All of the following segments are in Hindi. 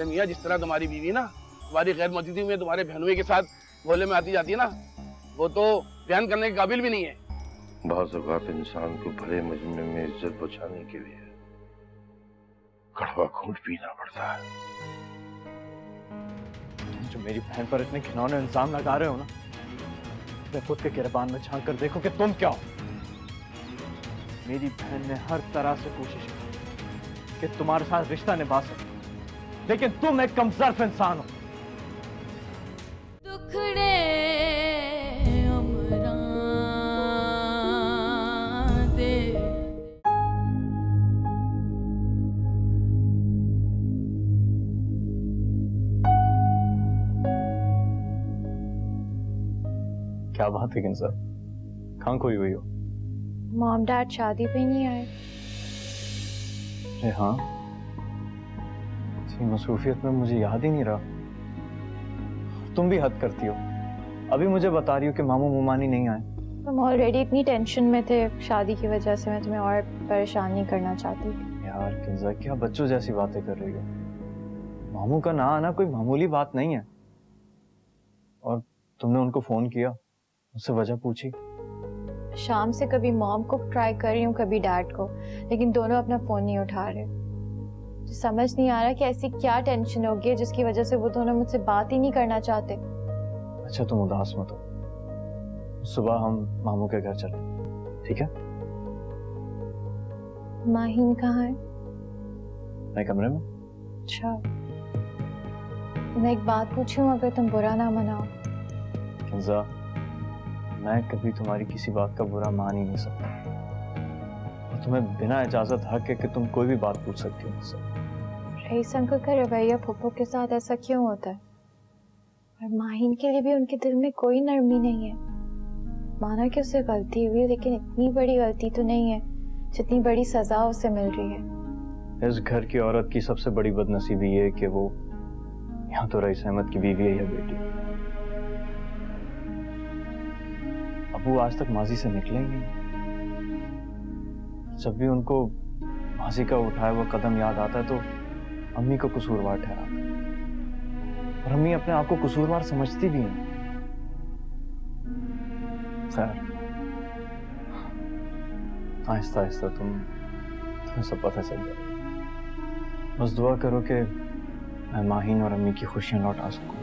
मियाँ, जिस तरह तुम्हारी बीवी ना तुम्हारी गैर मौजूदगी में तुम्हारे बहनोई के साथ मोहल्ले में आती जाती है ना, वो तो बयान करने के काबिल भी नहीं है। बाज़ औक़ात इंसान को भरे मजमे में इज्जत बचाने के लिए कड़वा घूंट पीना पड़ता है। जो मेरी बहन पर इतने घिनौने इल्जाम लगा रहे हो ना, मैं खुद के गिरबान में झांक कर देखो कि तुम क्या हो। मेरी बहन ने हर तरह से कोशिश की कि तुम्हारे साथ रिश्ता निभा सके, लेकिन तुम एक कमजोर इंसान हो। दुखड़े उमरां दे क्या बात है किंजर, कहाँ खोई हुई हो? मॉम डैड शादी पे नहीं आए। अरे हाँ, इसी मसरूफियत में मुझे याद ही नहीं रहा। तुम भी हद करती हो, अभी मुझे बता रही हो कि मामू मुमानी नहीं आए। तुम ऑलरेडी इतनी टेंशन में थे शादी की वजह से, मैं तुम्हें और परेशान नहीं करना चाहती। यार किंजर, क्या बच्चों जैसी बातें कर रही हो। मामू का ना आना कोई मामूली बात नहीं है। और तुमने उनको फोन किया, उससे वजह पूछी? शाम से कभी मॉम को ट्राई कर रही हूँ, कभी डैड को, लेकिन दोनों अपना फोन नहीं उठा रहे। समझ नहीं आ रहा कि ऐसी क्या टेंशन होगी जिसकी वजह से वो दोनों मुझसे बात ही नहीं करना चाहते। अच्छा तुम उदास मत हो, सुबह हम मामू के घर चले, ठीक है? माहीन कहाँ है? नए कमरे में। अच्छा, मैं एक बात पूछूं, अगर तुम बुरा ना मनाओ। किंजा, मैं कभी तुम्हारी किसी बात का बुरा मान ही नहीं सकता। और तुम्हें बिना इजाजत हक है कि तुम कोई भी बात पूछ सकती हो मुझसे। रईस अंकल का रवैया फुप्पो के साथ ऐसा क्यों होता है? और माहीन के लिए भी उनके दिल में कोई नरमी नहीं है। माना कि उससे गलती हुई, लेकिन इतनी बड़ी गलती तो नहीं है जितनी बड़ी सजा उसे मिल रही है। इस घर की औरत की सबसे बड़ी बदनसीबी ये है कि वो यहाँ तो रईस अहमद की बीवी है या बेटी। अबू आज तक माजी से निकले ही नहीं। जब भी उनको माजी का उठाया हुआ कदम याद आता है तो अम्मी को कसूरवार ठहराते हैं। और अम्मी अपने आप को कसूरवार समझती भी हैं। खैर, आहिस्ता आहिस्ता तुम्हें सब पता चल जाएगा। बस दुआ करो कि मैं माहीन और अम्मी की खुशियां लौटा सकूं।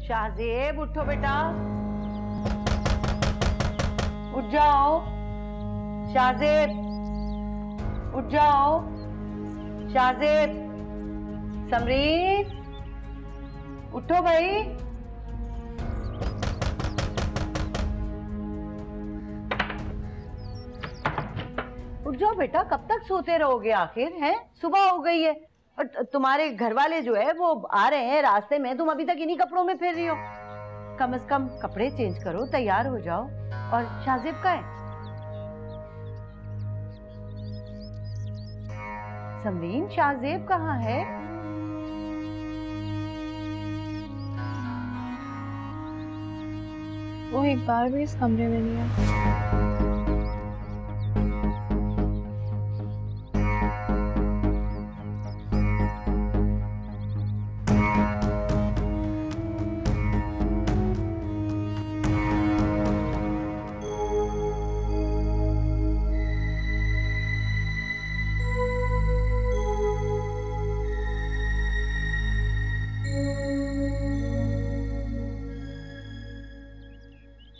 शाहजेब उठो बेटा, उठ जाओ। शाहजेब उठ जाओ। शाहजेब, समरीन उठो भाई। उठ जाओ बेटा, कब तक सोते रहोगे आखिर? हैं, सुबह हो गई है और तुम्हारे घर वाले जो है वो आ रहे हैं रास्ते में, तुम अभी तक इन्हीं कपड़ों में फिर रही हो। कम से कम कपड़े चेंज करो, तैयार हो जाओ। और शाहजेब का है? समरीन, शाहजेब कहाँ है? वो एक बार भी इस कमरे में नहीं आया।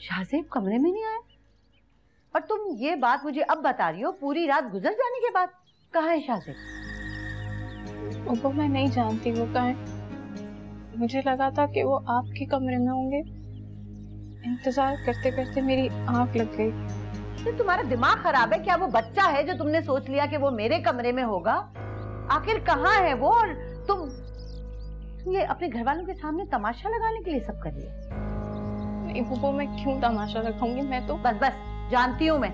शाहजेब कमरे में नहीं आया और तुम ये बात मुझे अब बता रही हो? पूरी रात गुजर जाने बात। कहाँ है शाजिद? वो मैं नहीं जानती वो कहाँ है। मुझे लगा था कि वो आपके कमरे में होंगे। इंतजार करते करते मेरी आंख लग गई। तो तुम्हारा दिमाग खराब है क्या? वो बच्चा है जो तुमने सोच लिया कि वो मेरे कमरे में होगा। आखिर कहाँ है वो? और तुम ये अपने घर वालों के सामने तमाशा लगाने के लिए सब कर रही है। नहीं वो मैं क्यों तमाशा लगाऊंगी? मैं तो बस बस जानती हूँ मैं।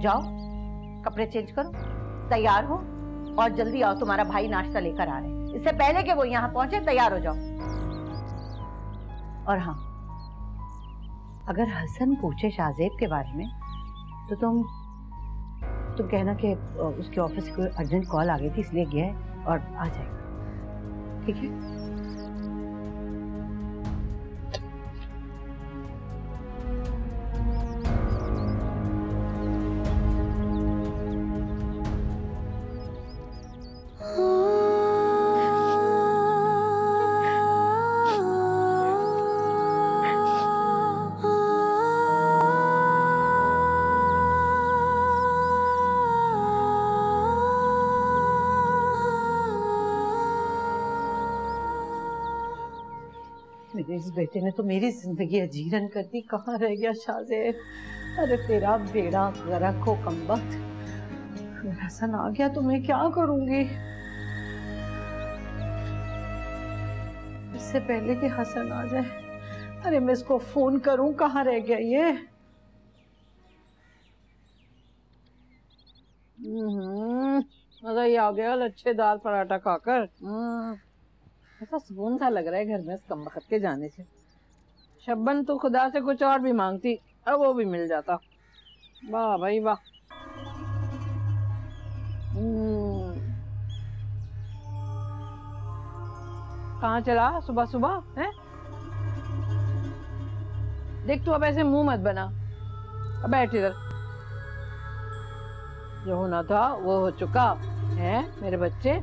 जाओ कपड़े चेंज करो, तैयार हो और जल्दी आओ, तुम्हारा भाई नाश्ता लेकर आ रहे हैं। इससे पहले कि वो यहाँ पहुंचे तैयार हो जाओ। और हाँ, अगर हसन पूछे शाजेब के बारे में तो तुम कहना कि उसके ऑफिस से कोई अर्जेंट कॉल आ गई थी इसलिए गया है और आ जाएगा, ठीक है? मेरे इस बेटे ने तो मेरी जिंदगी अजीरन कर दी। कहाँ रह गया शाजेब? अरे तेरा बेड़ा गर्क हो कमबख्त। अगर हसन आ गया तो मैं क्या करूंगी? इससे पहले कि हसन आ जाए, अरे मैं इसको फोन करूं। कहाँ रह गया ये? मजा ही आ गया लच्छेदार पराठा खाकर। ऐसा सुकून सा लग रहा है घर में इस कमबख्त के जाने से। शब्बन तो खुदा से कुछ और भी मांगती, अब वो भी मिल जाता। वाह भाई वाह। कहाँ चला सुबह सुबह है? देख तू अब ऐसे मुंह मत बना। अब बैठ इधर। जो होना था वो हो चुका है मेरे बच्चे।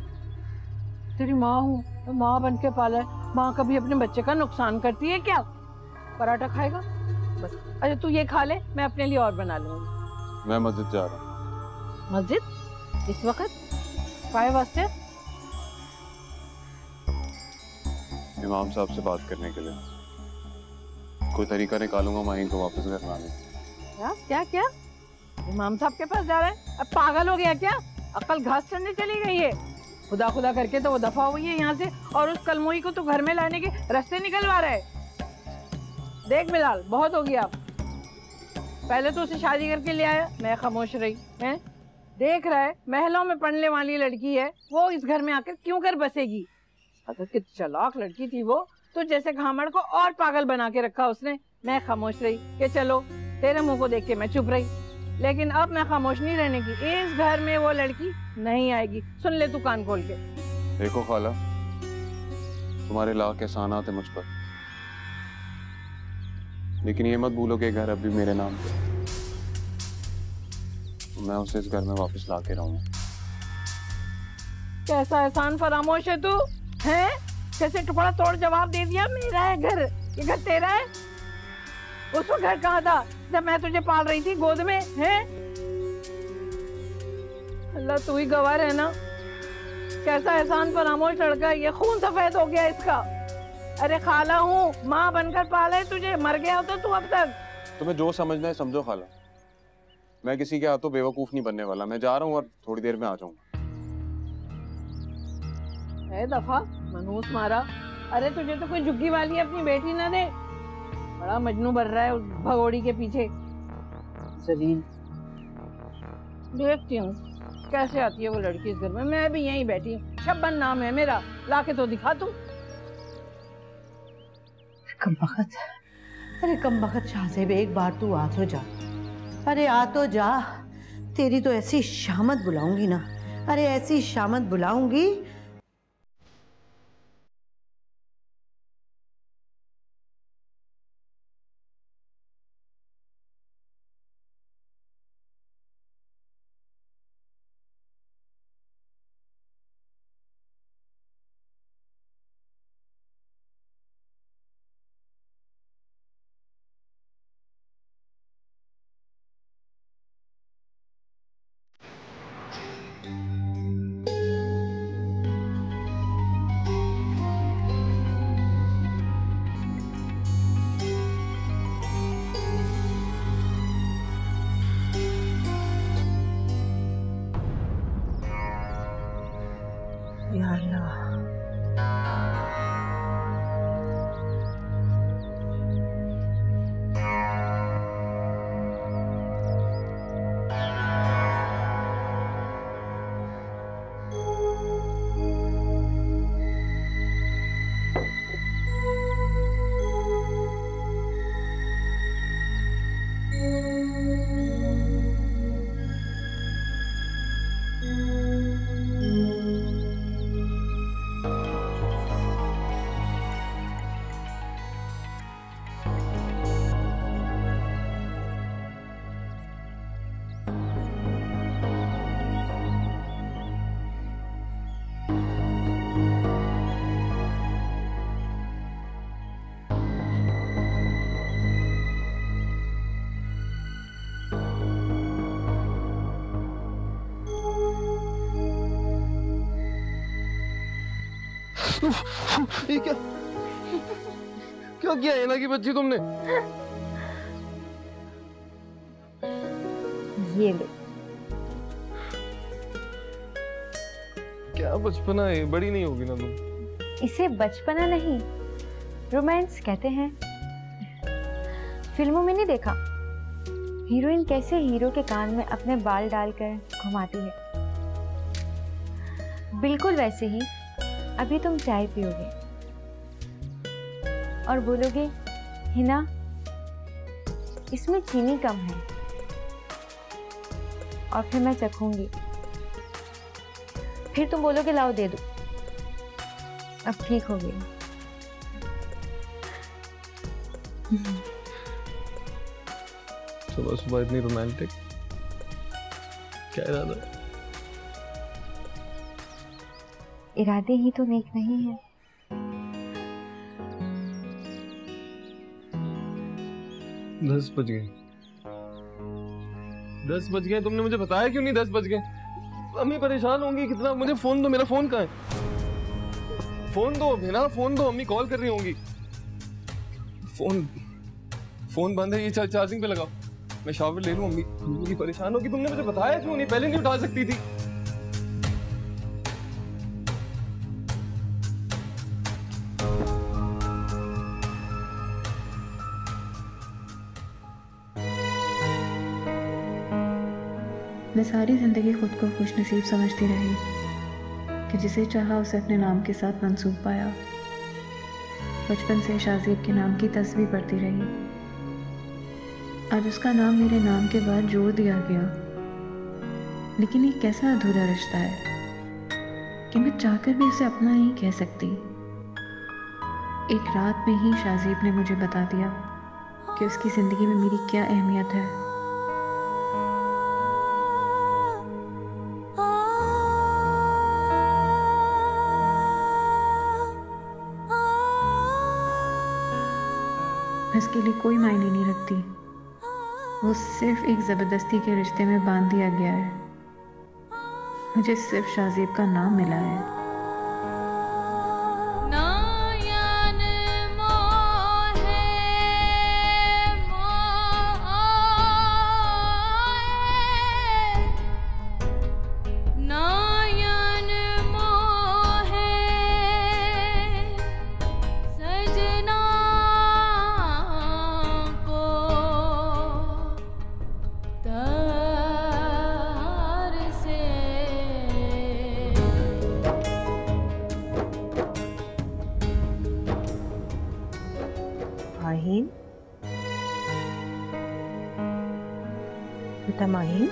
तेरी माँ हूँ, तो माँ बन के पाला है। माँ कभी अपने बच्चे का नुकसान करती है क्या? पराठा खाएगा बस। अच्छा तू ये खा ले, मैं अपने लिए और बना लूंगी। मैं मस्जिद जा रहा हूँ। मस्जिद इस वक्त? काय वास्ते? इमाम साहब से बात करने के लिए। कोई तरीका निकालूंगा माही को वापस घर लाने। क्या क्या क्या? इमाम साहब के पास जा रहा है? अब पागल हो गया क्या? अकल घास चढ़ने चली गई है। खुदा खुदा करके तो वो दफा हुई है यहाँ से, और उस कलमोई को तो घर में लाने के रास्ते निकलवा रहा है। देख बिलाल, बहुत हो गया। पहले तो उसे शादी करके ले आया, मैं खामोश रही। हैं? देख रहा है महलों में पढ़ने वाली लड़की है, वो इस घर में आकर क्यों कर बसेगी? अगर कितनी चालाक लड़की थी वो, तो जैसे घामड़ को और पागल बना के रखा उसने। मैं खामोश रही कि चलो तेरे मुंह को देख के मैं चुप रही, लेकिन अब मैं खामोश नहीं रहने की। इस घर में वो लड़की नहीं आएगी। सुन ले तू कान खोल के। देखो खाला, तुम्हारे लाख एहसानात है मुझ पर, लेकिन ये मत भूलो कि घर अब भी मेरे नाम पे। मैं उसे इस घर में वापस ला के रहूंगा। कैसा एहसान फरामोश है तू? हैं? कैसे टुकड़ा तोड़ जवाब दे दिया? मेरा है घर, ये घर तेरा है। उस वक्त घर कहाँ था जब मैं तुझे पाल रही थी गोद में? हैं? अल्लाह तू ही गवाह है ना। कैसा एहसान फरामोश लड़का है ये, खून सफेद हो गया इसका। अरे खाला हूँ, माँ बनकर पाला है तुझे। मर गया हो तो तू अब तक। तुम्हें जो समझना है समझो खाला, मैं किसी के हाथों बेवकूफ नहीं बनने वाला। मैं जा रहा हूँ और थोड़ी देर में आ जाऊंगा। है दफा मनूस मारा। अरे तुझे तो कोई झुग्गी वाली अपनी बेटी ना दे। बड़ा मजनू बन रहा है उस भगोड़ी के पीछे। जलील। देखती हूँ कैसे आती है वो लड़की इस घर में। मैं भी यहीं बैठी हूँ। शब्बन नाम है मेरा, लाके तो दिखा तू। कमबख्त, अरे कमबख्त शाहज़ेब, एक बार तू आ तो जा। अरे आ तो जा। तेरी तो ऐसी शामत बुलाऊंगी ना, अरे ऐसी शामत बुलाऊंगी। ये क्या क्या किया है ना की बच्ची तुमने? ये लो। क्या बचपना है, बड़ी नहीं होगी ना तुम? इसे बचपना नहीं, रोमांस कहते हैं। फिल्मों में नहीं देखा हीरोइन कैसे हीरो के कान में अपने बाल डालकर घुमाती है? बिल्कुल वैसे ही अभी तुम चाय पियोगे और बोलोगे हिना इसमें चीनी कम है, और फिर मैं चखूंगी, फिर तुम बोलोगे लाओ दे दो, अब ठीक हो गई। सुबह सुबह इतनी रोमांटिक, क्या इरादा? इरादे ही तो नेक नहीं है। दस बज गए, 10 बज गए, तुमने मुझे बताया क्यों नहीं 10 बज गए? अम्मी परेशान होंगी कितना। मुझे फोन दो, मेरा फोन कहाँ है? फोन दो बिना, फोन दो, अम्मी कॉल कर रही होंगी। फोन बंद है, ये चार्जिंग पे लगाओ, मैं शावर ले लूं। अम्मी परेशान होगी, तुमने मुझे बताया क्यों नहीं? पहले नहीं उठा सकती थी? मैं सारी ज़िंदगी खुद को खुशनसीब समझती रही कि जिसे चाहा उसे अपने नाम के साथ मंसूब पाया। बचपन से शाज़ेब के नाम की तस्वीर पढ़ती रही। आज उसका नाम मेरे नाम के बाद जोड़ दिया गया, लेकिन ये कैसा अधूरा रिश्ता है कि मैं चाहकर भी उसे अपना नहीं कह सकती। एक रात में ही शाज़ेब ने मुझे बता दिया कि उसकी ज़िंदगी में मेरी क्या अहमियत है। इसके लिए कोई मायने नहीं रखती, वो सिर्फ एक ज़बरदस्ती के रिश्ते में बांध दिया गया है। मुझे सिर्फ शाज़ेब का नाम मिला है। माहीन, बेटा माहीन,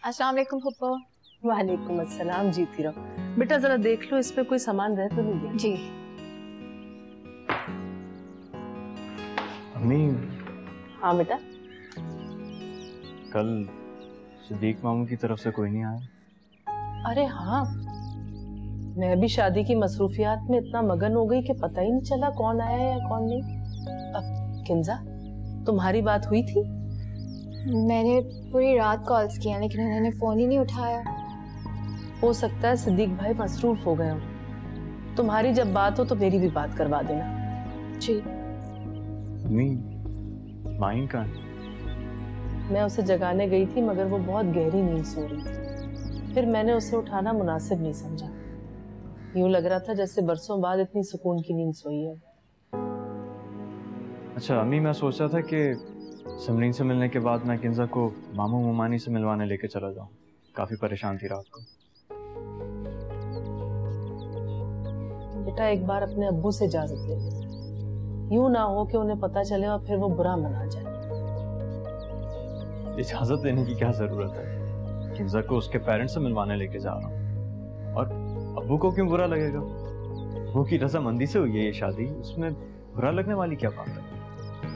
अस्सलाम वालेकुम फुप्पो। वालेकुम अस्सलाम। जीती रहो बेटा, जरा देख लो इसमें कोई सामान रह तो नहीं गया? जी। अम्मी, हाँ बेटा। कल सिद्दीक मामू की तरफ से कोई नहीं आया? अरे हाँ, मैं भी शादी की मसरूफियात में इतना मगन हो गई कि पता ही नहीं चला कौन आया या कौन नहीं। अब किंजा, तुम्हारी बात हुई थी? मैंने पूरी रात कॉल्स किया लेकिन उन्होंने फोन ही नहीं उठाया। हो सकता है सिद्दीक भाई मसरूफ हो गए हो। तुम्हारी जब बात हो तो मेरी भी बात करवा देना। जी। अम्मी, माहीन कहाँ है? मैं उसे जगाने गई थी मगर वो बहुत गहरी नींद सो रही थी, फिर मैंने उसे उठाना मुनासिब नहीं समझा। यूं लग रहा था जैसे बरसों बाद इतनी सुकून की नींद सोई है। अच्छा अम्मी, मैं सोच रहा था कि समरीन से मिलने के बाद मैं किंजा को मामू मुमानी से मिलवाने लेके चला जाऊं। काफी परेशान थी रात को। बेटा एक बार अपने अब्बू से इजाजत ले ले, यूं ना हो कि उन्हें पता चले और फिर वो बुरा मना जाए। इजाजत लेने की क्या जरूरत है? किंजा को उसके पेरेंट्स से मिलवाने लेके जा रहा हूँ, और अब्बू को क्यों बुरा लगेगा? वो की रजामंदी से हुई है ये शादी, उसमें बुरा लगने वाली क्या बात है?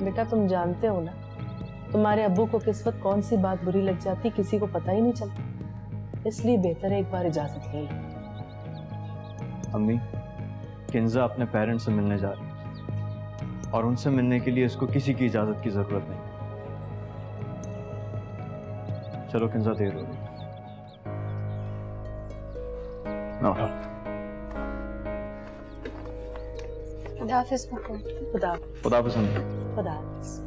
बेटा तुम जानते हो ना, तुम्हारे अब्बू को किस वक्त कौन सी बात बुरी लग जाती किसी को पता ही नहीं चलता, इसलिए बेहतर है एक बार इजाजत ले लो। अम्मी, किंजा अपने पेरेंट्स से मिलने जा रही है और उनसे मिलने के लिए इसको किसी की इजाजत की जरूरत नहीं। चलो किंजा, देर हो रही है। खुदा हाफिज़ पप्पू। खुदा हाफिज़ अम्मी। खुदा हाफिज़।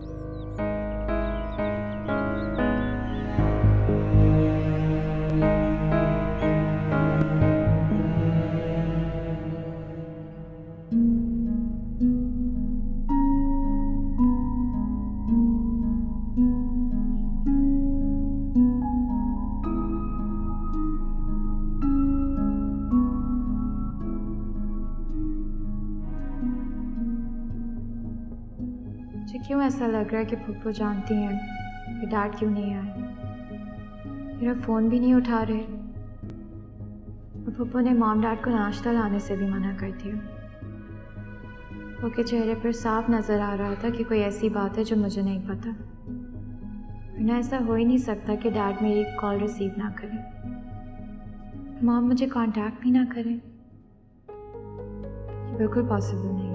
क्यों ऐसा लग रहा है कि फुप्पो जानती हैं कि डैड क्यों नहीं आए? मेरा फ़ोन भी नहीं उठा रहे और फुप्पो ने मॉम डैड को नाश्ता लाने से भी मना कर दिया। फुप्पो के चेहरे पर साफ नज़र आ रहा था कि कोई ऐसी बात है जो मुझे नहीं पता, वरना ऐसा हो ही नहीं सकता कि डैड मेरी कॉल रिसीव ना करें, मॉम मुझे कांटेक्ट भी ना करें। ये बिल्कुल पॉसिबल नहीं है।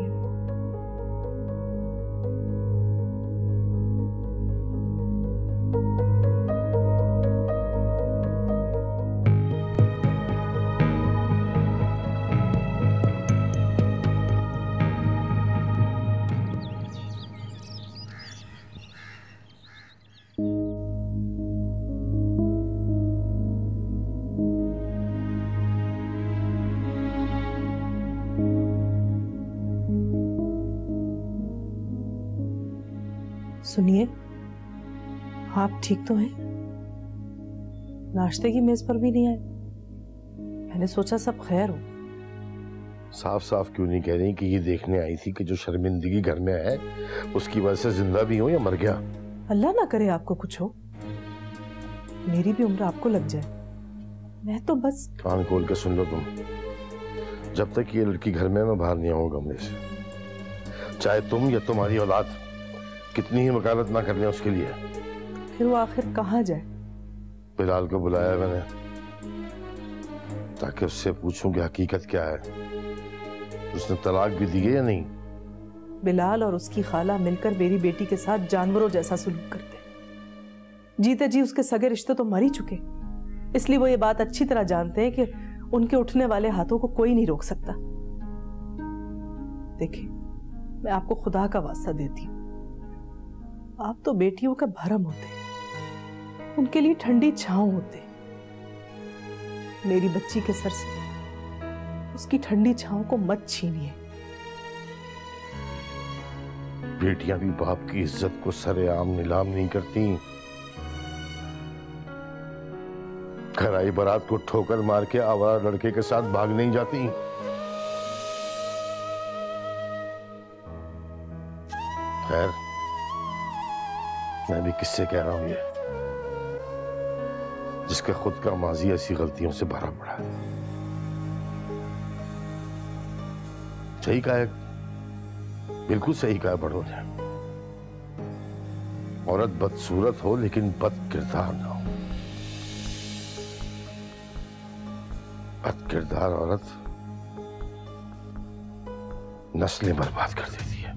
सुनिए, आप ठीक तो हैं? नाश्ते की मेज पर भी नहीं आए, मैंने सोचा सब खैर हो। साफ साफ क्यों नहीं कह रही कि ये देखने आई थी कि जो शर्मिंदगी घर में है उसकी वजह से जिंदा भी हो या मर गया? अल्लाह ना करे आपको कुछ हो, मेरी भी उम्र आपको लग जाए। मैं तो बस कान खोल के सुन लो तुम, जब तक ये लड़की घर में, मैं बाहर नहीं आऊंगा कमरे से, चाहे तुम या तुम्हारी औलाद कितनी ही वकालत ना कर लें उसके लिए। फिर वो आखिर कहाँ जाए? बिलाल को बुलाया मैंने ताकि उससे पूछूं कि हकीकत क्या है, उसने तलाक भी दी है या नहीं। बिलाल और उसकी खाला मिलकर मेरी बेटी के साथ जानवरों जैसा सलूक करते, जीते जी उसके सगे रिश्ते तो मर ही चुके, इसलिए वो ये बात अच्छी तरह जानते हैं कि उनके उठने वाले हाथों को कोई नहीं रोक सकता। देखिए, मैं आपको खुदा का वास्ता देती हूँ, आप तो बेटियों का भरम होते, उनके लिए ठंडी छांव होते। मेरी बच्ची के सर से उसकी ठंडी छांव को मत छीनिए। बेटियां भी बाप की इज्जत को सरेआम नीलाम नहीं करती। घर आई बारात को ठोकर मार के आवारा लड़के के साथ भाग नहीं जाती। खैर, मैं भी किससे कह रहा हूं ये, जिसका खुद का माजी ऐसी गलतियों से भरा पड़ा है। सही कहा है, बिल्कुल सही कहा बड़ों ने, औरत बदसूरत हो लेकिन बद किरदार ना हो। बद किरदार औरत नस्लें बर्बाद कर देती है।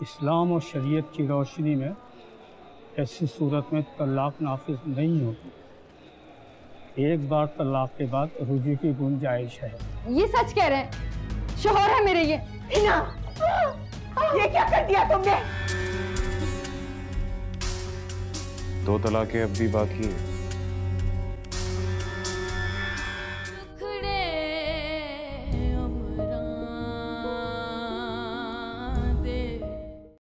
इस्लाम और शरीयत की रोशनी में ऐसी सूरत में तलाक नाफिज नहीं होती। एक बार तलाक के बाद रुजू की गुंजाइश है। ये सच कह रहे हैं, शोहर है मेरे ये। हिना, ये क्या कर दिया तुमने? 2 तलाकें अब भी बाकी हैं।